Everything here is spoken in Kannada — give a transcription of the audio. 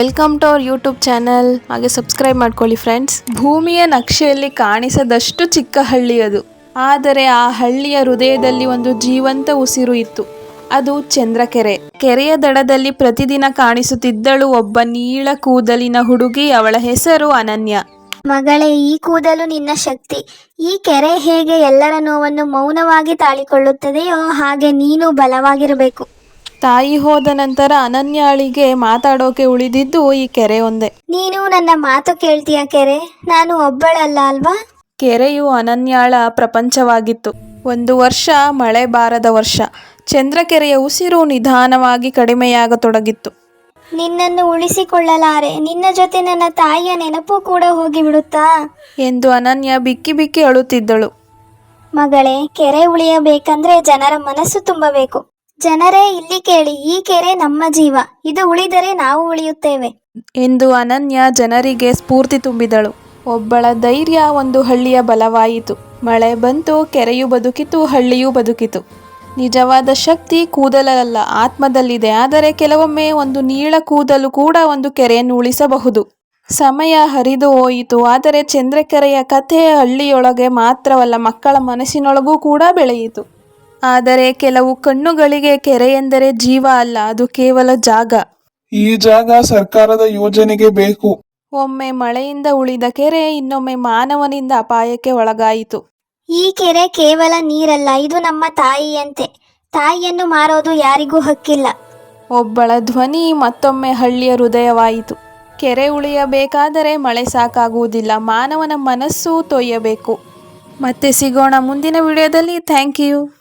Welcome to our YouTube channel. ಹಾಗೆ ಸಬ್ಸ್ಕ್ರೈಬ್ ಮಾಡ್ಕೊಳ್ಳಿ ಫ್ರೆಂಡ್ಸ್. ಭೂಮಿಯ ನಕ್ಷೆಯಲ್ಲಿ ಕಾಣಿಸದಷ್ಟು ಚಿಕ್ಕ ಹಳ್ಳಿ ಅದು. ಆದರೆ ಆ ಹಳ್ಳಿಯ ಹೃದಯದಲ್ಲಿ ಒಂದು ಜೀವಂತ ಉಸಿರು ಇತ್ತು. ಅದು ಚಂದ್ರಕೆರೆ. ಕೆರೆಯ ದಡದಲ್ಲಿ ಪ್ರತಿದಿನ ಕಾಣಿಸುತ್ತಿದ್ದಳು ಒಬ್ಬ ನೀಳ ಕೂದಲಿನ ಹುಡುಗಿ. ಅವಳ ಹೆಸರು ಅನನ್ಯ. ಮಗಳೇ, ಈ ಕೂದಲು ನಿನ್ನ ಶಕ್ತಿ. ಈ ಕೆರೆ ಹೇಗೆ ಎಲ್ಲರ ನೋವನ್ನು ಮೌನವಾಗಿ ತಾಳಿಕೊಳ್ಳುತ್ತದೆಯೋ ಹಾಗೆ ನೀನು ಬಲವಾಗಿರಬೇಕು. ತಾಯಿ ಹೋದ ನಂತರ ಅನನ್ಯಾಳಿಗೆ ಮಾತಾಡೋಕೆ ಉಳಿದಿದ್ದು ಈ ಕೆರೆ ಒಂದೇ. ನೀನು ನನ್ನ ಮಾತು ಕೇಳ್ತೀಯ ಕೆರೆ? ನಾನು ಒಬ್ಬಳಲ್ಲ ಅಲ್ವಾ? ಕೆರೆಯು ಅನನ್ಯಾಳ ಪ್ರಪಂಚವಾಗಿತ್ತು. ಒಂದು ವರ್ಷ ಮಳೆ ಬಾರದ ವರ್ಷ. ಚಂದ್ರಕೆರೆಯ ಉಸಿರು ನಿಧಾನವಾಗಿ ಕಡಿಮೆಯಾಗತೊಡಗಿತ್ತು. ನಿನ್ನನ್ನು ಉಳಿಸಿಕೊಳ್ಳಲಾರೆ. ನಿನ್ನ ಜೊತೆ ನನ್ನ ತಾಯಿಯ ನೆನಪು ಕೂಡ ಹೋಗಿಬಿಡುತ್ತಾ ಎಂದು ಅನನ್ಯ ಬಿಕ್ಕಿ ಬಿಕ್ಕಿ ಅಳುತ್ತಿದ್ದಳು. ಮಗಳೇ, ಕೆರೆ ಉಳಿಯಬೇಕಂದ್ರೆ ಜನರ ಮನಸ್ಸು ತುಂಬಬೇಕು. ಜನರೇ, ಇಲ್ಲಿ ಕೇಳಿ, ಈ ಕೆರೆ ನಮ್ಮ ಜೀವ. ಇದು ಉಳಿದರೆ ನಾವು ಉಳಿಯುತ್ತೇವೆ ಎಂದು ಅನನ್ಯ ಜನರಿಗೆ ಸ್ಫೂರ್ತಿ ತುಂಬಿದಳು. ಒಬ್ಬಳ ಧೈರ್ಯ ಒಂದು ಹಳ್ಳಿಯ ಬಲವಾಯಿತು. ಮಳೆ ಬಂತು, ಕೆರೆಯು ಬದುಕಿತು, ಹಳ್ಳಿಯೂ ಬದುಕಿತು. ನಿಜವಾದ ಶಕ್ತಿ ಕೂದಲಲ್ಲ, ಆತ್ಮದಲ್ಲಿದೆ. ಆದರೆ ಕೆಲವೊಮ್ಮೆ ಒಂದು ನೀಳ ಕೂದಲು ಕೂಡ ಒಂದು ಕೆರೆಯನ್ನು ಉಳಿಸಬಹುದು. ಸಮಯ ಹರಿದು ಹೋಯಿತು. ಆದರೆ ಚಂದ್ರಕೆರೆಯ ಕಥೆ ಹಳ್ಳಿಯೊಳಗೆ ಮಾತ್ರವಲ್ಲ, ಮಕ್ಕಳ ಮನಸ್ಸಿನೊಳಗೂ ಕೂಡ ಬೆಳೆಯಿತು. ಆದರೆ ಕೆಲವು ಕಣ್ಣುಗಳಿಗೆ ಕೆರೆ ಎಂದರೆ ಜೀವ ಅಲ್ಲ, ಅದು ಕೇವಲ ಜಾಗ. ಈ ಜಾಗ ಸರ್ಕಾರದ ಯೋಜನೆಗೆ ಬೇಕು. ಒಮ್ಮೆ ಮಳೆಯಿಂದ ಉಳಿದ ಕೆರೆ ಇನ್ನೊಮ್ಮೆ ಮಾನವನಿಂದ ಅಪಾಯಕ್ಕೆ ಒಳಗಾಯಿತು. ಈ ಕೆರೆ ಕೇವಲ ನೀರಲ್ಲ, ಇದು ನಮ್ಮ ತಾಯಿಯಂತೆ. ತಾಯಿಯನ್ನು ಮಾರೋದು ಯಾರಿಗೂ ಹಕ್ಕಿಲ್ಲ. ಒಬ್ಬಳ ಧ್ವನಿ ಮತ್ತೊಮ್ಮೆ ಹಳ್ಳಿಯ ಹೃದಯವಾಯಿತು. ಕೆರೆ ಉಳಿಯಬೇಕಾದರೆ ಮಳೆ ಸಾಕಾಗುವುದಿಲ್ಲ, ಮಾನವನ ಮನಸ್ಸು ತೊಯ್ಯಬೇಕು. ಮತ್ತೆ ಸಿಗೋಣ ಮುಂದಿನ ವಿಡಿಯೋದಲ್ಲಿ. Thank you.